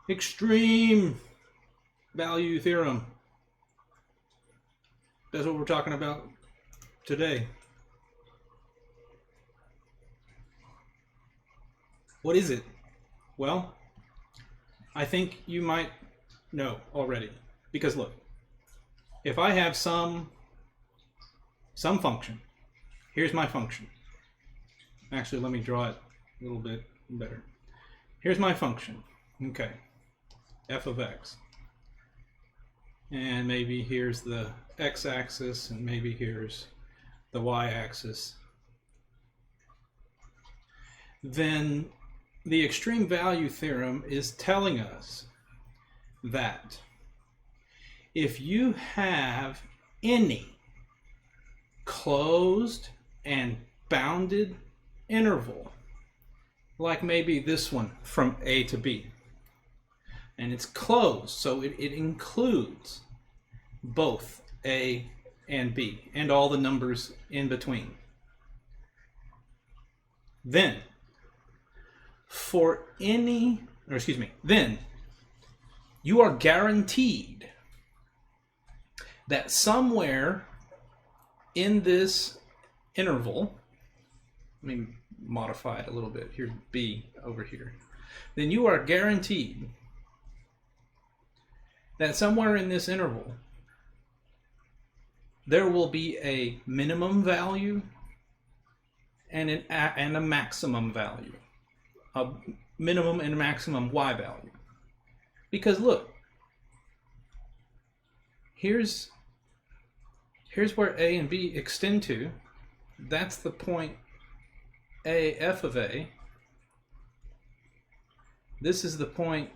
Extreme value theorem. That's what we're talking about today. What is it? Well, I think you might know already. Because look, if I have some function, here's my function. Actually, let me draw it a little bit better. Here's my function. Okay, f of x. And maybe here's the x-axis, and maybe here's the y-axis. Then the extreme value theorem is telling us that if you have any closed and bounded interval, like maybe this one from A to B, and it's closed, so it includes both A and B and all the numbers in between, then then you are guaranteed that somewhere in this interval, let me modify it a little bit, here's B over here, then you are guaranteed that somewhere in this interval there will be a minimum value and a maximum value, a minimum and maximum y value. Because look, here's where A and B extend to. That's the point A, f of A. This is the point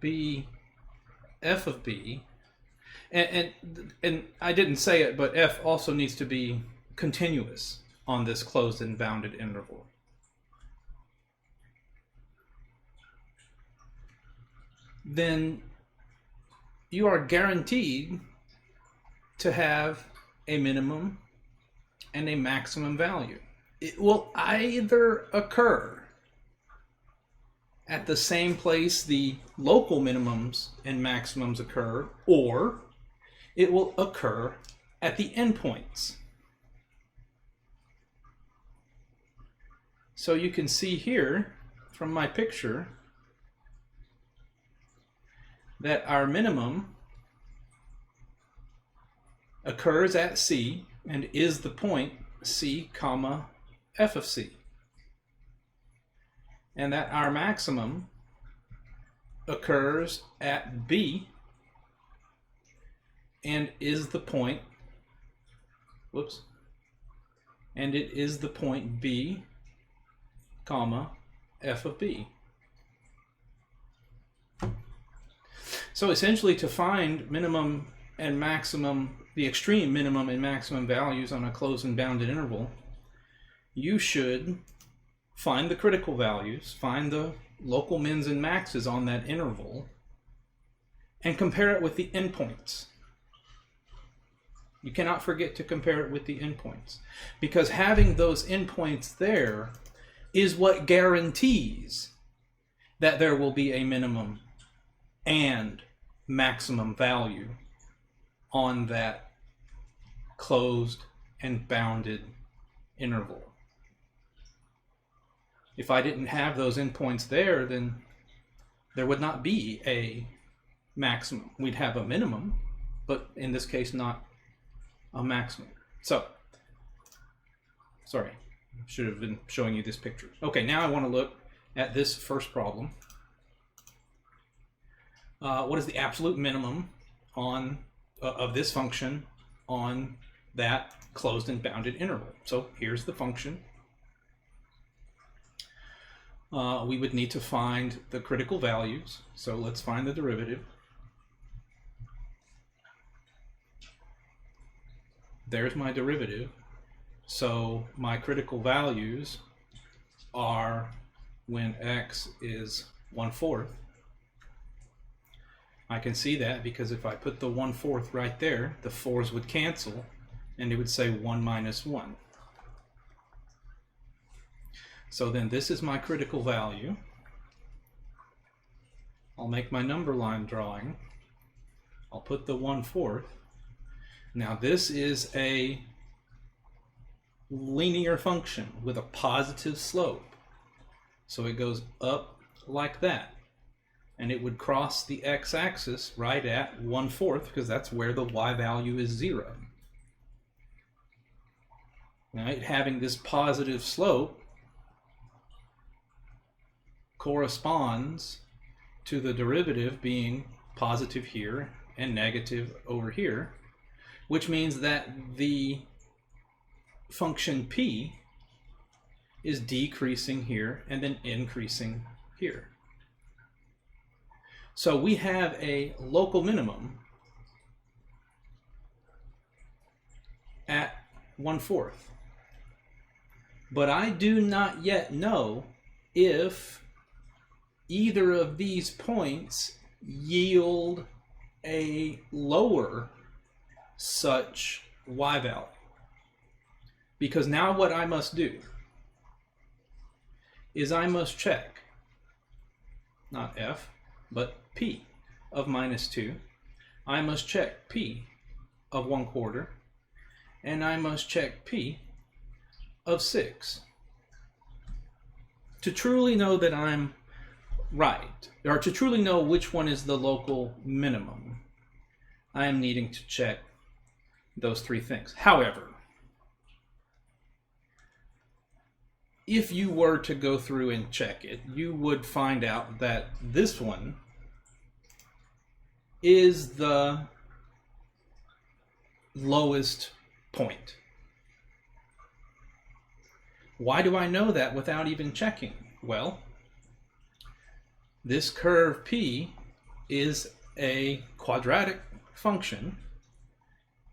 B, f of B. And I didn't say it, but f also needs to be continuous on this closed and bounded interval. Then you are guaranteed to have a minimum and a maximum value. It will either occur at the same place the local minimums and maximums occur, or it will occur at the endpoints. So you can see here from my picture that our minimum occurs at C and is the point C comma f of C, and that our maximum occurs at B and is the point, and it is the point B comma f of B. So essentially, to find minimum and maximum, the extreme minimum and maximum values on a closed and bounded interval, you should find the critical values, find the local mins and maxes on that interval, and compare it with the endpoints. You cannot forget to compare it with the endpoints, because having those endpoints there is what guarantees that there will be a minimum and maximum value on that closed and bounded interval. If I didn't have those endpoints there, then there would not be a maximum. We'd have a minimum, but in this case not a maximum. So, sorry, should have been showing you this picture. Okay, now I want to look at this first problem. What is the absolute minimum on of this function on that closed and bounded interval? So here's the function. We would need to find the critical values. So let's find the derivative. There's my derivative. So my critical values are when x is 1/4. I can see that because if I put the 1/4 right there, the 4's would cancel and it would say 1 minus 1. So then this is my critical value. I'll make my number line drawing. I'll put the 1/4. Now this is a linear function with a positive slope. So it goes up like that. And it would cross the x-axis right at 1/4 because that's where the y value is 0. Right? Having this positive slope corresponds to the derivative being positive here and negative over here, which means that the function p is decreasing here and then increasing here. So we have a local minimum at 1/4. But I do not yet know if either of these points yield a lower such y value. Because now what I must do is I must check, not f, but p of -2. I must check p of 1/4, and I must check p of 6 to truly know that I'm right, or to truly know which one is the local minimum. I am needing to check those three things. However, if you were to go through and check it, you would find out that this one is the lowest point. Why do I know that without even checking? Well, this curve P is a quadratic function,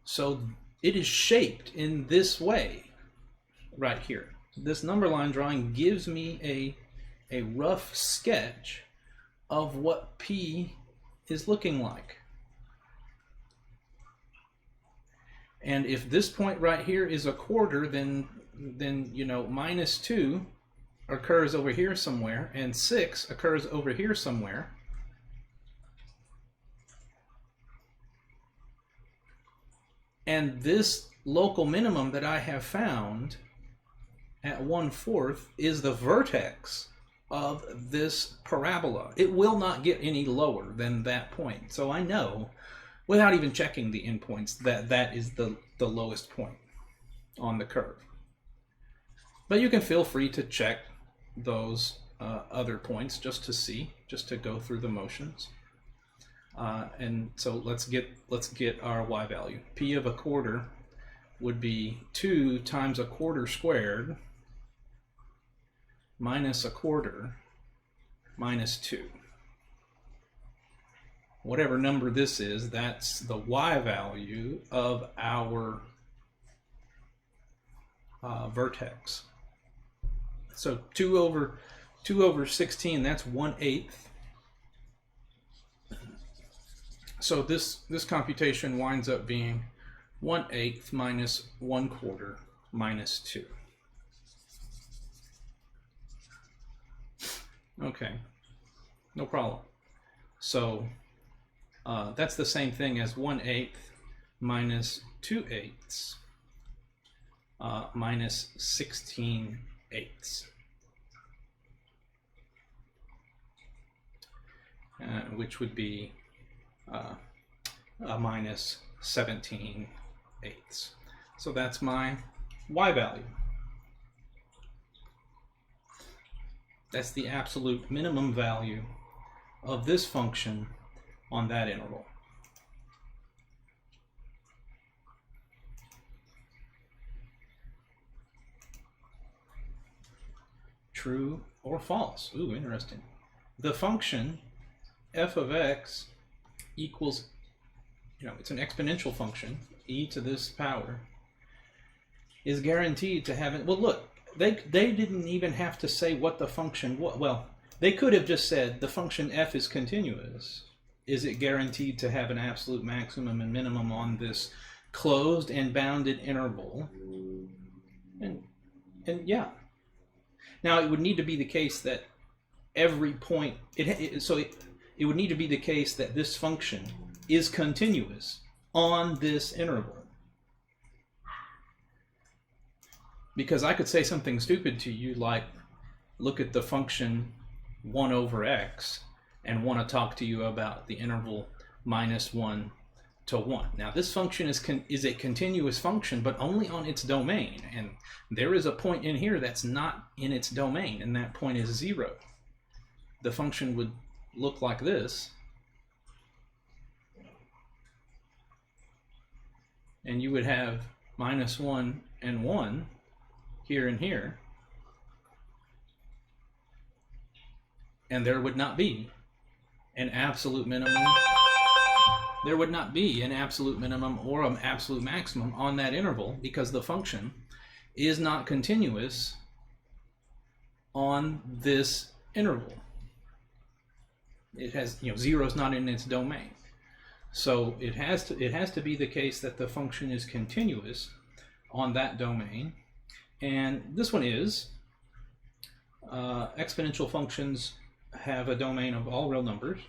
so it is shaped in this way right here. This number line drawing gives me a rough sketch of what P is looking like. And if this point right here is 1/4, then you know, -2 occurs over here somewhere and 6 occurs over here somewhere. And this local minimum that I have found at 1/4 is the vertex of this parabola. It will not get any lower than that point. So I know, without even checking the endpoints, that that is the lowest point on the curve. But you can feel free to check those other points just to see, just to go through the motions. And so let's get our y value. P of 1/4 would be 2 times 1/4 squared minus 1/4 minus 2. Whatever number this is, that's the y value of our vertex. So 2 over 16, that's 1/8. So this computation winds up being 1/8 minus 1/4 minus 2. Okay, no problem. So that's the same thing as 1/8 minus 2/8 minus 16/8. Which would be a minus 17/8. So that's my y value. That's the absolute minimum value of this function on that interval. True or false? Ooh, interesting. The function f of x equals, it's an exponential function, e to this power, is guaranteed to have it. Well, look, they didn't even have to say what the function was. Well, they could have just said the function f is continuous. Is it guaranteed to have an absolute maximum and minimum on this closed and bounded interval? And yeah. Now, it would need to be the case that every point, it it would need to be the case that this function is continuous on this interval. Because I could say something stupid to you like, look at the function 1 over x, and want to talk to you about the interval -1 to 1. Now this function is a continuous function, but only on its domain. And there is a point in here that's not in its domain, and that point is 0. The function would look like this. And you would have -1 and 1 here and here. And there would not be an absolute minimum. There would not be an absolute minimum or an absolute maximum on that interval, because the function is not continuous on this interval. It has, 0 is not in its domain. So it has to be the case that the function is continuous on that domain. And this one is. Exponential functions have a domain of all real numbers.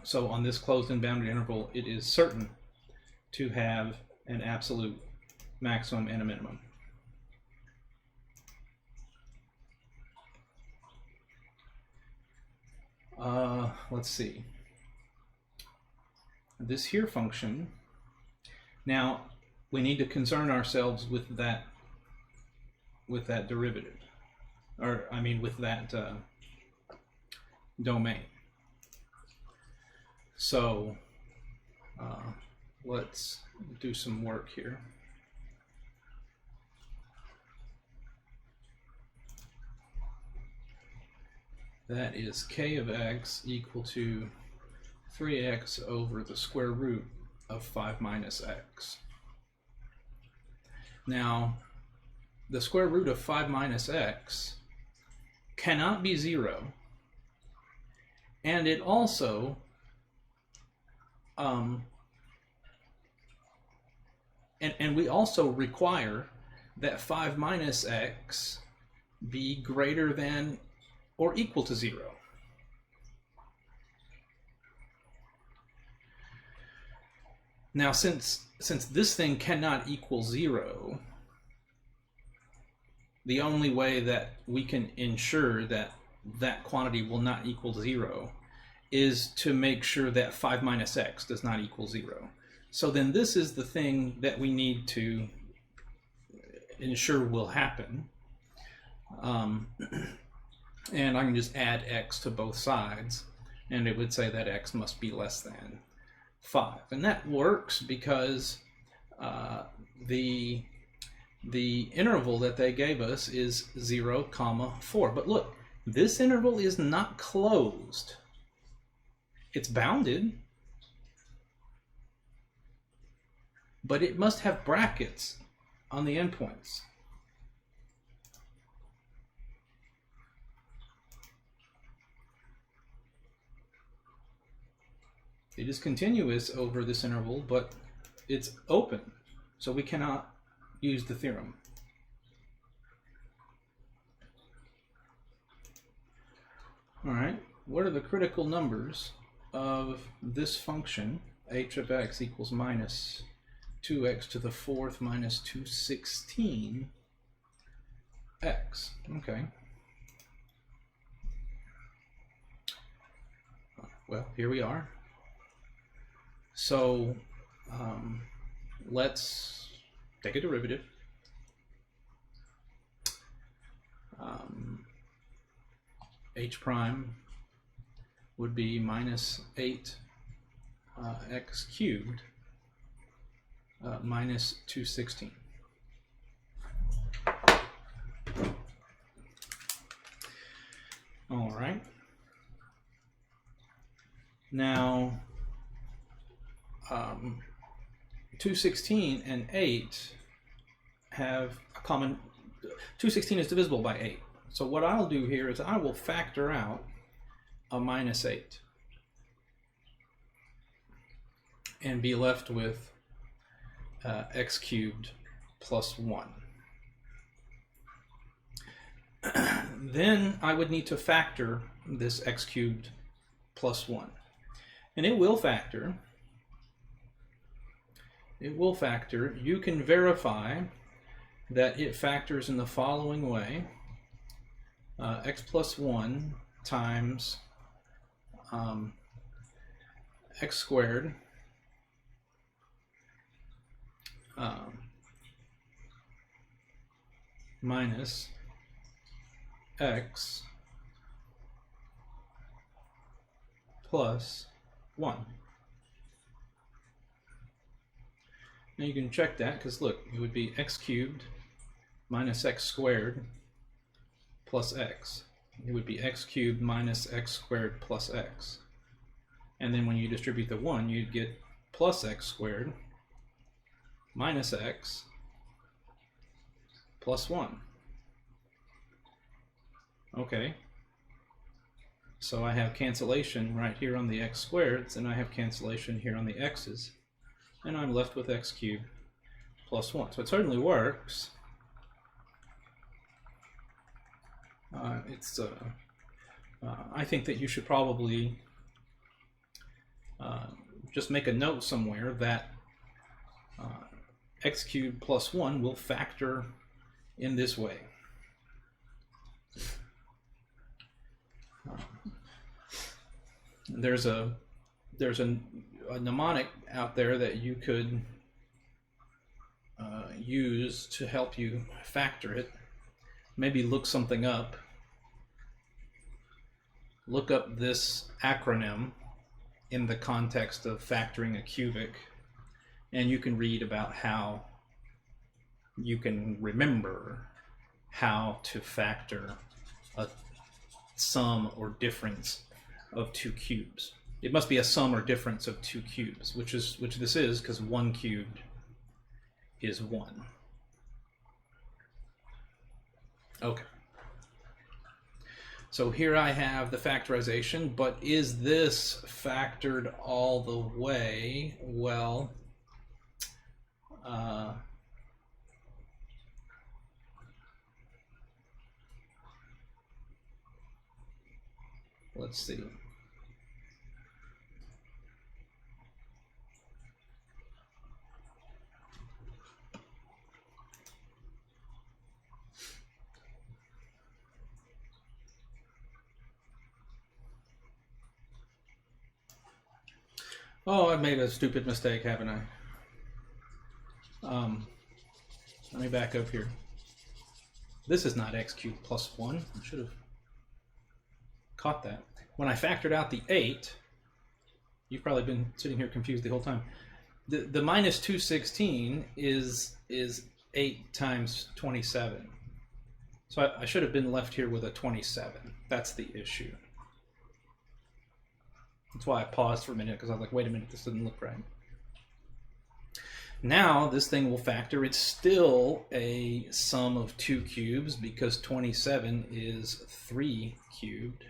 So on this closed and bounded interval, it is certain to have an absolute maximum and a minimum. Let's see. This here function, now we need to concern ourselves with that derivative, or I mean with that domain. So let's do some work here. That is k of x equal to 3x over the square root of 5 minus x. Now, the square root of 5 minus x cannot be 0, and it also and we also require that 5 minus x be greater than or equal to 0. Now, since this thing cannot equal 0, the only way that we can ensure that that quantity will not equal 0 is to make sure that 5 minus x does not equal 0. So then this is the thing that we need to ensure will happen. And I can just add x to both sides, and it would say that x must be less than 5. And that works because the interval that they gave us is 0, 4. But look, this interval is not closed. It's bounded, but it must have brackets on the endpoints. It is continuous over this interval, but it's open, so we cannot use the theorem. All right, what are the critical numbers of this function, h of x equals minus 2x to the 4th minus 216 x? Okay. Well, here we are. So let's take a derivative. H prime would be minus 8 x cubed minus 216. All right. Now, 216 and 8 have a common. 216 is divisible by 8. So what I'll do here is I will factor out a minus 8 and be left with x cubed plus 1. Then I would need to factor this x cubed plus 1. And it will factor. It will factor. You can verify that it factors in the following way. X plus 1 times x squared minus x plus 1. Now you can check that, because look, it would be x cubed minus x squared plus x. It would be x cubed minus x squared plus x. And then when you distribute the 1, you'd get plus x squared minus x plus 1. Okay. So I have cancellation right here on the x squareds, and I have cancellation here on the x's. And I'm left with x cubed plus 1. So it certainly works. I think that you should probably just make a note somewhere that x cubed plus 1 will factor in this way. There's a mnemonic out there that you could use to help you factor it. Maybe look something up. Look up this acronym in the context of factoring a cubic, and you can read about how you can remember how to factor a sum or difference of two cubes. It must be a sum or difference of two cubes, which this is, because 1 cubed is 1. Okay. So here I have the factorization, but is this factored all the way? Well, let's see. Oh, I've made a stupid mistake, haven't I? Let me back up here. This is not x cubed plus 1. I should have caught that. When I factored out the 8, you've probably been sitting here confused the whole time. The minus 216 is 8 times 27. So I should have been left here with a 27. That's the issue. That's why I paused for a minute, because I was like, wait a minute, this doesn't look right. Now this thing will factor. It's still a sum of 2 cubes because 27 is 3 cubed.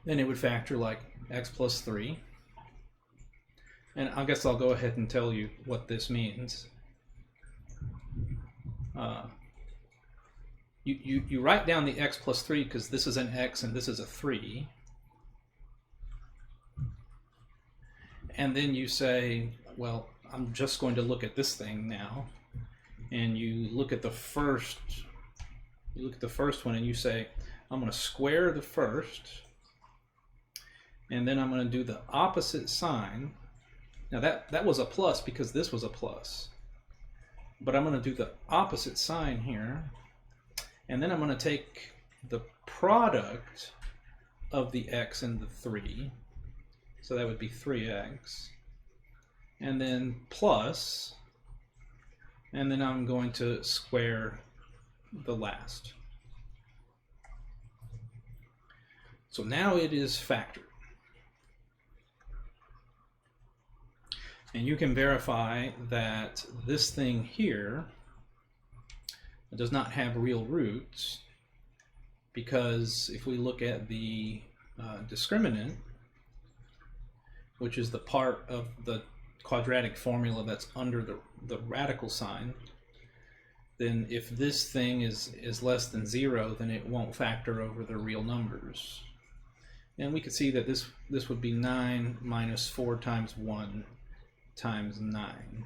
Then it would factor like x plus 3. And I guess I'll go ahead and tell you what this means. You write down the x plus 3 because this is an x and this is a 3. And then you say, well, I'm just going to look at this thing now. And you look at the first one and you say, I'm going to square the first. And then I'm going to do the opposite sign. Now that was a plus because this was a plus. But I'm going to do the opposite sign here. And then I'm going to take the product of the x and the 3. So that would be 3x. And then plus. And then I'm going to square the last. So now it is factored. And you can verify that this thing here does not have real roots, because if we look at the discriminant, which is the part of the quadratic formula that's under the radical sign, then if this thing is less than 0, then it won't factor over the real numbers. And we could see that this would be 9 minus 4 times 1 times 9,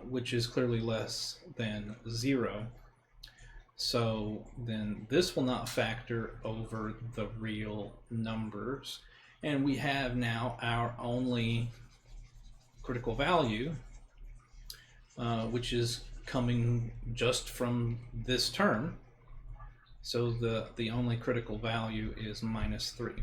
which is clearly less than 0. So then this will not factor over the real numbers. And we have now our only critical value, which is coming just from this term. So the only critical value is minus 3.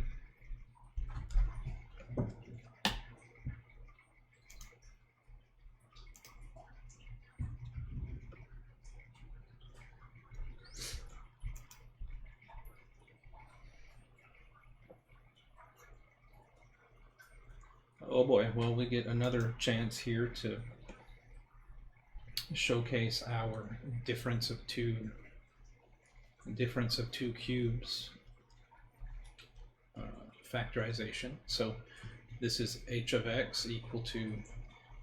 Oh boy, well, we get another chance here to showcase our difference of two cubes factorization. So this is h of x equal to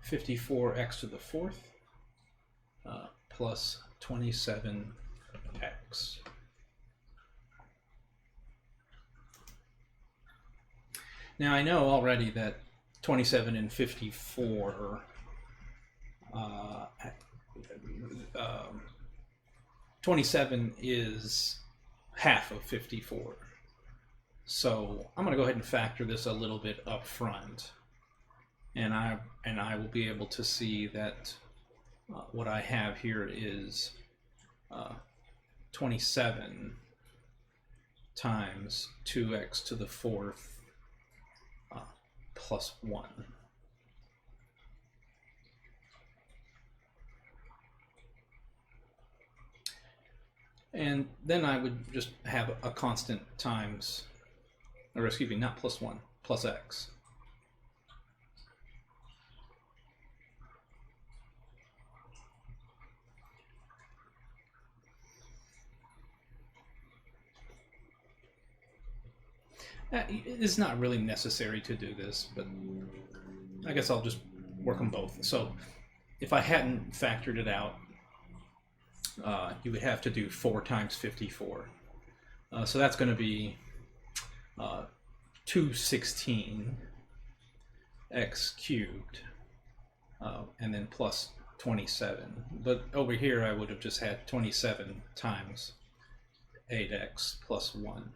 54x to the fourth plus 27x. Now I know already that 27 and 54 27 is half of 54. So I'm going to go ahead and factor this a little bit up front. And I will be able to see that what I have here is 27 times 2x to the fourth plus 1. And then I would just have a constant times, or excuse me, not plus 1, plus x. It's not really necessary to do this, but I guess I'll just work them both. So if I hadn't factored it out, you would have to do 4 times 54. So that's going to be 216 x cubed, and then plus 27. But over here I would have just had 27 times 8x plus 1.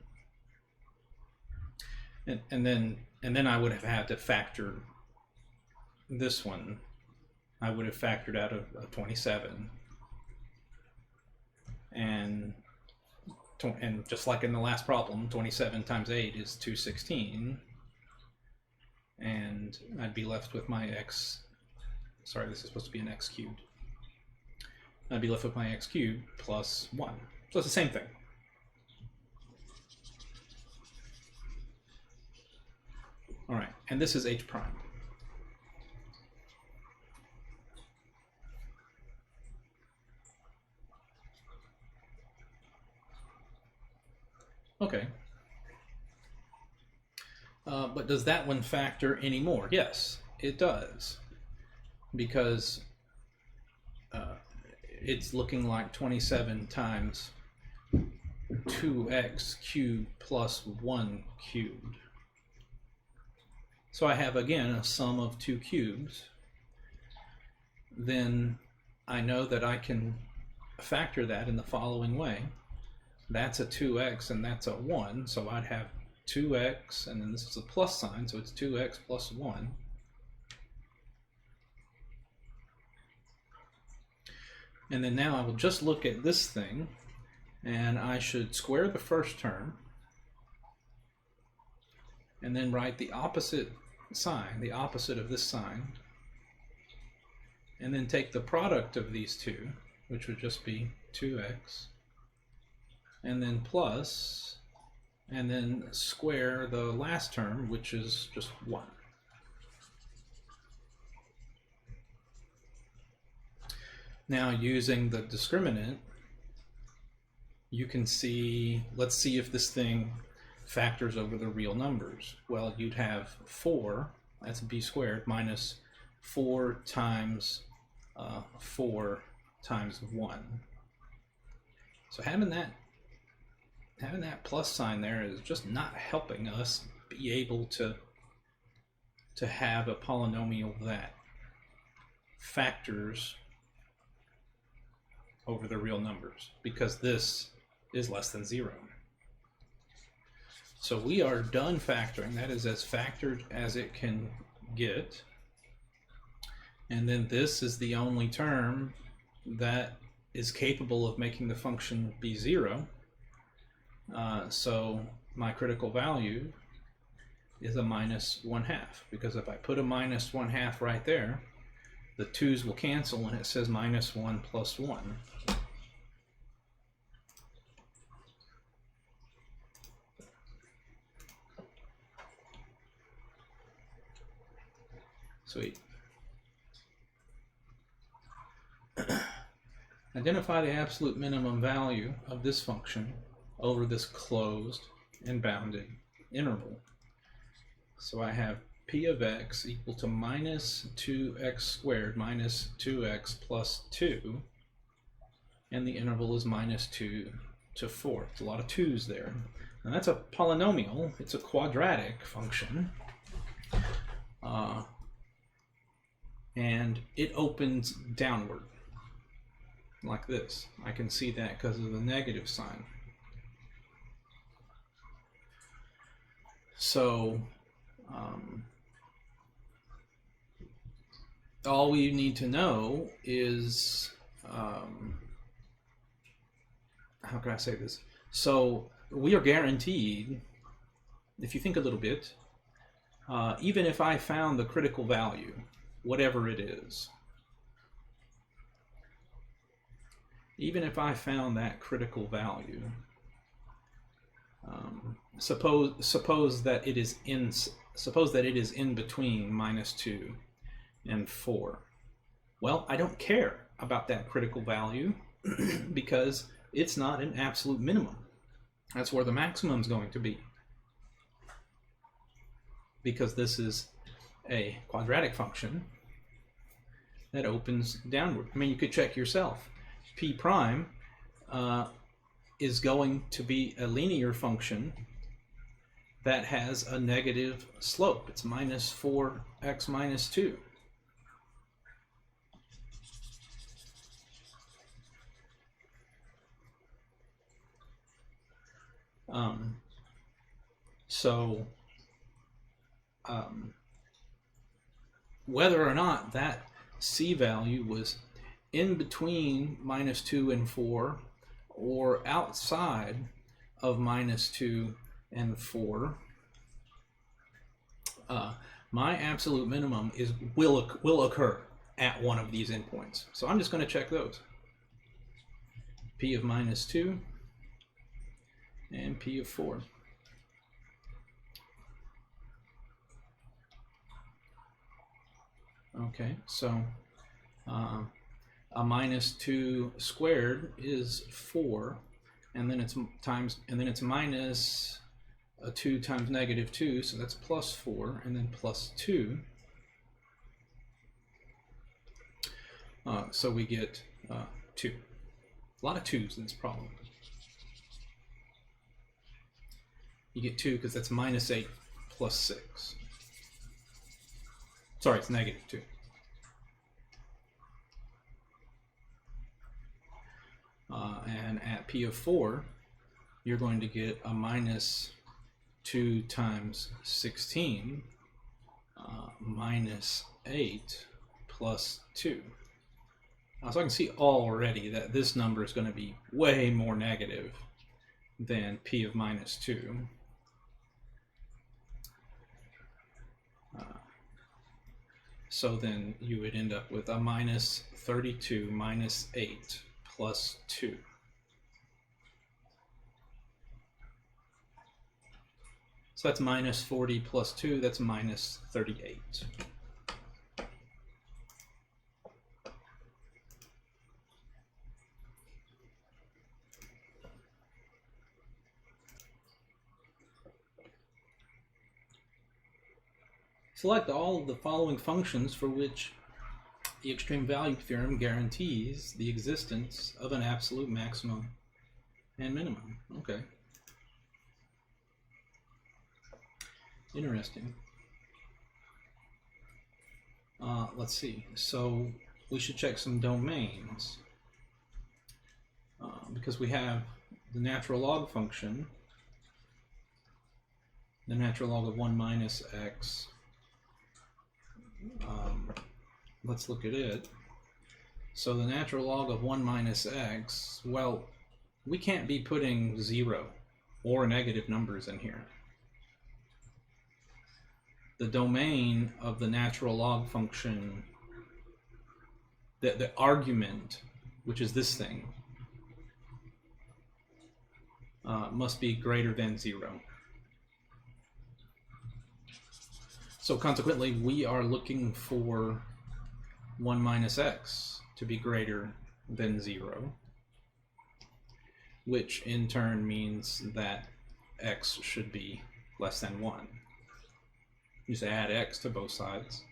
And then I would have had to factor this one. I would have factored out a 27, and just like in the last problem, 27 times 8 is 216, and I'd be left with my x. Sorry, this is supposed to be an x cubed. I'd be left with my x cubed plus 1. So it's the same thing. All right, and this is h prime. Okay. But does that one factor anymore? Yes, it does. Because it's looking like 27 times 2x cubed plus 1 cubed. So I have, again, a sum of 2 cubes. Then I know that I can factor that in the following way. That's a 2x and that's a 1, so I'd have 2x, and then this is a plus sign, so it's 2x plus 1. And then now I will just look at this thing, and I should square the first term, and then write the opposite sign, the opposite of this sign, and then take the product of these two, which would just be 2x, and then plus, and then square the last term, which is just 1. Now, using the discriminant, you can see, let's see if this thing factors over the real numbers. Well, you'd have 4, that's b squared, minus 4 times 4 times 1. So having having that plus sign there is just not helping us be able to have a polynomial that factors over the real numbers, because this is less than 0. So we are done factoring. That is as factored as it can get. And then this is the only term that is capable of making the function be 0. So my critical value is a -1/2, because if I put a -1/2 right there, the 2's will cancel and it says -1 + 1. Sweet. Identify the absolute minimum value of this function over this closed and bounded interval. So I have p of x equal to -2x squared minus 2x plus 2, and the interval is -2 to 4. It's a lot of 2's there. And that's a polynomial. It's a quadratic function. And it opens downward like this. I can see that because of the negative sign. So all we need to know is, how can I say this? So we are guaranteed, if you think a little bit, even if I found the critical value, whatever it is, even if I found that critical value, suppose that it is in between -2 and 4. Well, I don't care about that critical value because it's not an absolute minimum. That's where the maximum is going to be, because this is a quadratic function that opens downward. I mean, you could check yourself. P prime is going to be a linear function that has a negative slope. It's -4x minus 2. Whether or not that C value was in between -2 and 4 or outside of -2 and 4, my absolute minimum will occur at one of these endpoints. So I'm just going to check those. P of -2 and P of 4. Okay, so a -2 squared is 4, and then it's minus a 2 times -2, so that's +4, and then +2. So we get 2. A lot of 2's in this problem. You get 2 because that's -8 plus 6. Sorry, it's -2. And at P of 4, you're going to get a -2 times 16 -8 plus 2. So I can see already that this number is going to be way more negative than P of -2. So then you would end up with a -32 minus 8 plus 2. So that's -40 plus 2, that's -38. Select all of the following functions for which the extreme value theorem guarantees the existence of an absolute maximum and minimum. Okay. Interesting. Let's see. So we should check some domains. Because we have the natural log function, the natural log of 1 minus x. Let's look at it. So the natural log of 1 minus x, well, we can't be putting 0 or negative numbers in here. The domain of the natural log function, the argument, which is this thing, must be greater than 0. So consequently, we are looking for 1 minus x to be greater than 0, which in turn means that x should be less than 1. Just add x to both sides.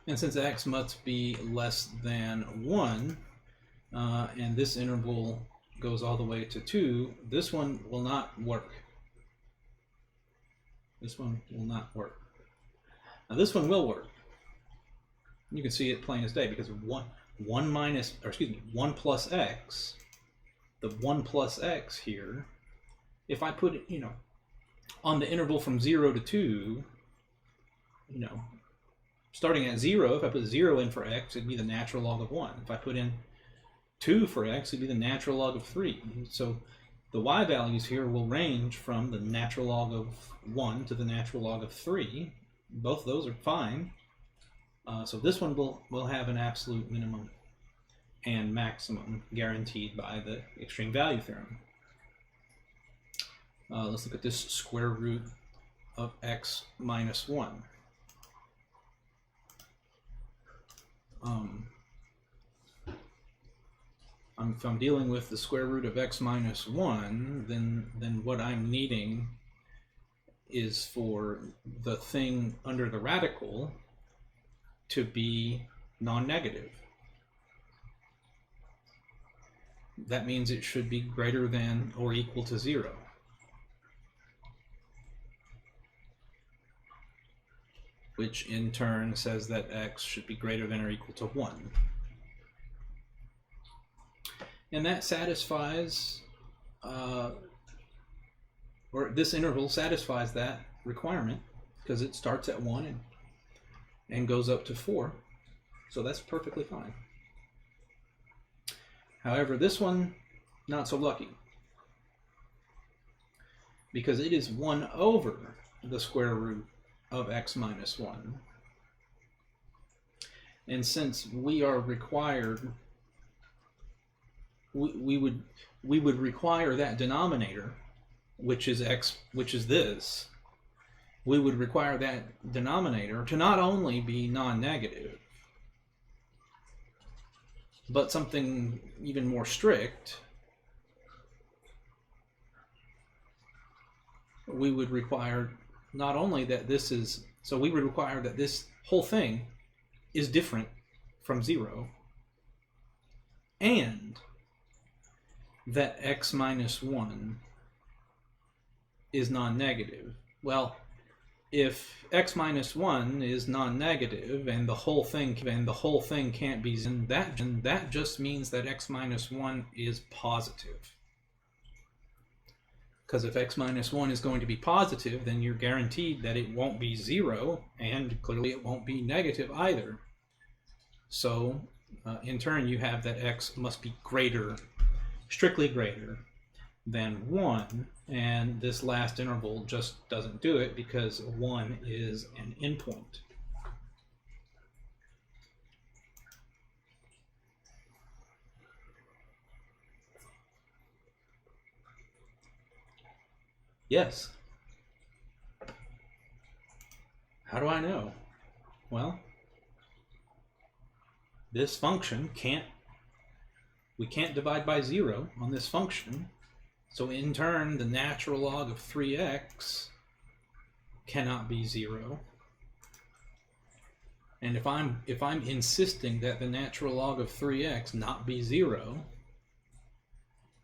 And since x must be less than 1, and this interval goes all the way to 2, this one will not work. This one will not work. Now this one will work. You can see it plain as day, because 1 plus x, the 1 plus x here, if I put it, on the interval from 0 to 2, starting at 0, if I put 0 in for x, it'd be the natural log of 1. If I put in 2 for x, it'd be the natural log of 3. So the y values here will range from the natural log of 1 to the natural log of 3. Both of those are fine. So this one will have an absolute minimum and maximum guaranteed by the extreme value theorem. Let's look at this square root of x minus 1. If I'm dealing with the square root of x minus 1, then what I'm needing is for the thing under the radical to be non-negative. That means it should be greater than or equal to 0. Which in turn says that x should be greater than or equal to 1. And that satisfies, or this interval satisfies that requirement, because it starts at 1 and goes up to 4. So that's perfectly fine. However, this one, not so lucky, because it is 1 over the square root of x minus 1. And since we are required, we would require that denominator, which is x, which is this, we would require that denominator to not only be non-negative, but something even more strict. We would require not only that this is, so we would require that this whole thing is different from 0, and that x minus 1 is non-negative. Well, if x minus 1 is non-negative and the whole thing can't be, then that just means that x minus 1 is positive. Because if x minus 1 is going to be positive, then you're guaranteed that it won't be 0, and clearly it won't be negative either. So in turn, you have that x must be greater, strictly greater than 1, and this last interval just doesn't do it because 1 is an endpoint. Yes. How do I know? Well, this function we can't divide by 0 on this function, so in turn the natural log of 3x cannot be 0. And if I'm insisting that the natural log of 3x not be 0,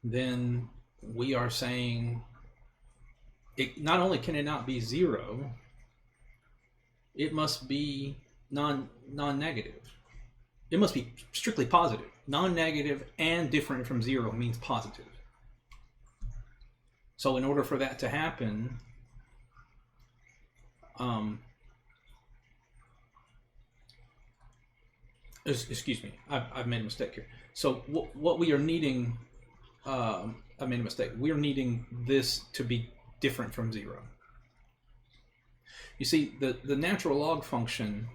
then we are saying it not only can it not be 0, it must be non-negative. It must be strictly positive. Non-negative and different from 0 means positive. So in order for that to happen, excuse me, I've made a mistake here. So what we are needing, I made a mistake. We are needing this to be different from 0. You see, the natural log function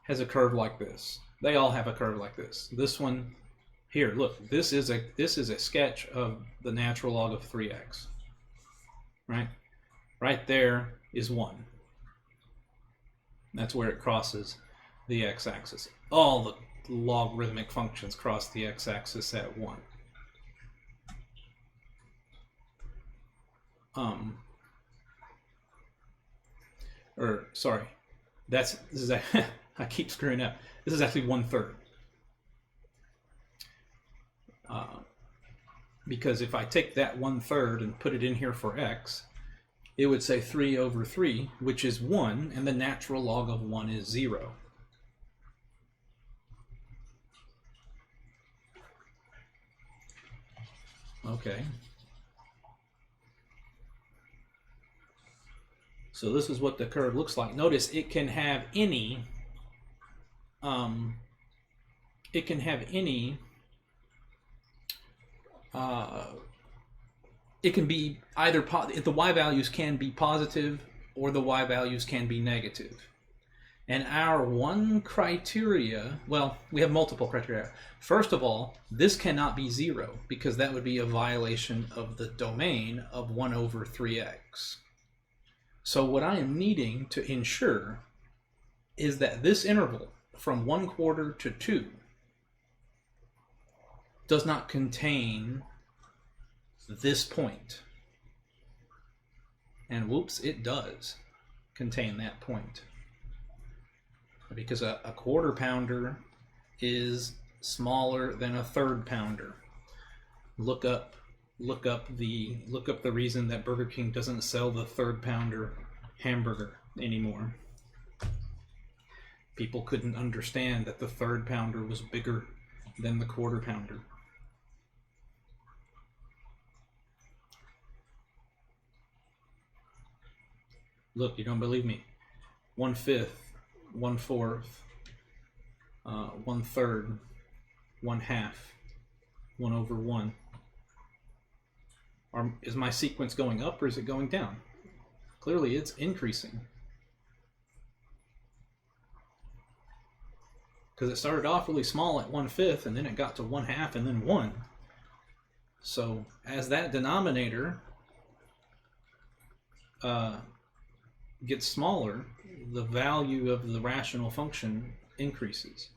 has a curve like this. They all have a curve like this. This one here, look, this is a sketch of the natural log of 3x. Right? Right there is 1. That's where it crosses the x-axis. All the logarithmic functions cross the x-axis at 1. Sorry, this is I keep screwing up. This is actually 1/3. Because if I take that 1/3 and put it in here for x, it would say 3/3, which is 1, and the natural log of 1 is 0. Okay. So this is what the curve looks like. Notice it can have any it can be either the y values can be positive or the y values can be negative. And our one criteria, well, we have multiple criteria. First of all, this cannot be 0 because that would be a violation of the domain of 1/3x. So what I am needing to ensure is that this interval from 1/4 to 2 does not contain this point. And whoops, it does contain that point. Because a 1/4 pounder is smaller than a 1/3 pounder. Look up the reason that Burger King doesn't sell the 1/3 pounder hamburger anymore. People couldn't understand that the 1/3 pounder was bigger than the 1/4 pounder. Look, you don't believe me. 1/5, 1/4, 1/3, 1/2, 1/1. Is my sequence going up or is it going down? Clearly it's increasing. Because it started off really small at 1/5 and then it got to 1/2 and then 1. So as that denominator gets smaller, the value of the rational function increases.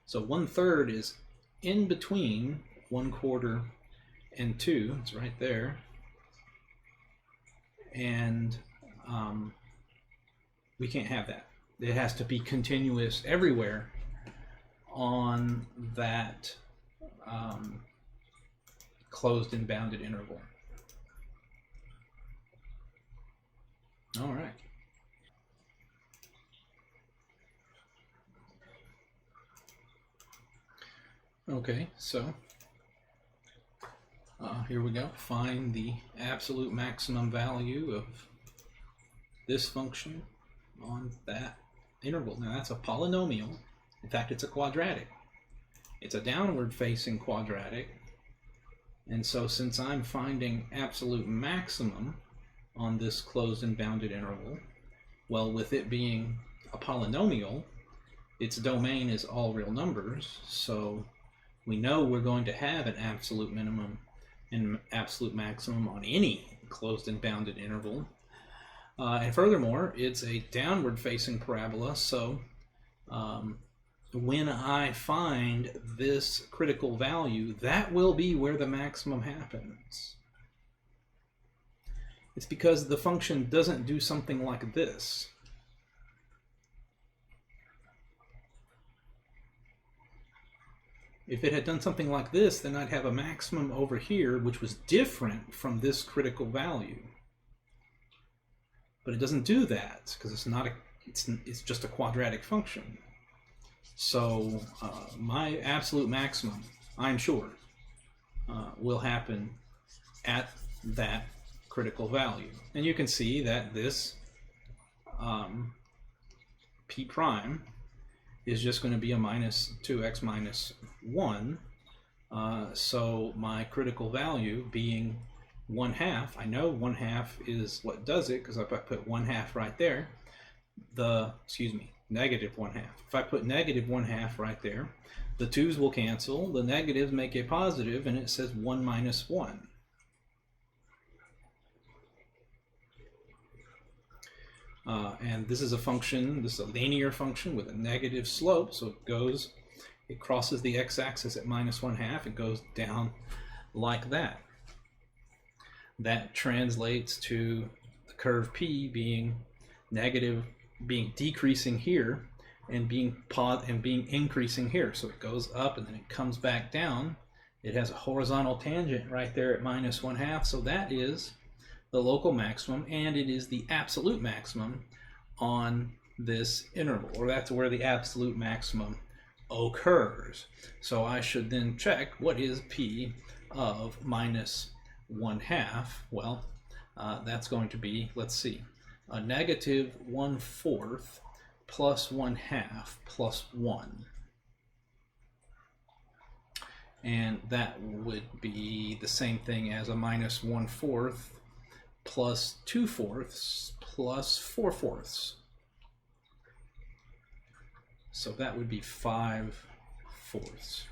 So 1/3 is in between 1/4 and 2. It's right there. And we can't have that. It has to be continuous everywhere on that closed and bounded interval. All right. Okay, so here we go. Find the absolute maximum value of this function on that interval. Now that's a polynomial. In fact, it's a quadratic. It's a downward facing quadratic. And so since I'm finding absolute maximum on this closed and bounded interval, well, with it being a polynomial, its domain is all real numbers, so we know we're going to have an absolute minimum and absolute maximum on any closed and bounded interval. And furthermore, it's a downward facing parabola, so when I find this critical value, that will be where the maximum happens. It's because the function doesn't do something like this. If it had done something like this, then I'd have a maximum over here, which was different from this critical value. But it doesn't do that because it's not a, it's just a quadratic function. So my absolute maximum, I'm sure, will happen at that critical value. And you can see that this p prime is just going to be a minus 2x minus 1. So my critical value being 1/2, I know 1/2 is what does it, because if I put 1/2 right there, negative 1/2. If I put negative 1/2 right there, the 2's will cancel, the negatives make a positive, and it says 1 minus 1. And this is a function, this is a linear function with a negative slope, so it crosses the x-axis at minus 1/2, it goes down like that. That translates to the curve P being negative, being decreasing here, and being increasing here. So it goes up and then it comes back down. It has a horizontal tangent right there at minus 1/2, so that is the local maximum, and it is the absolute maximum on this interval, or that's where the absolute maximum occurs. So I should then check what is P of minus 1/2. Well, that's going to be, let's see, a negative 1/4 plus 1/2 plus 1. And that would be the same thing as a minus 1/4 plus 2/4 plus 4/4. So that would be 5/4.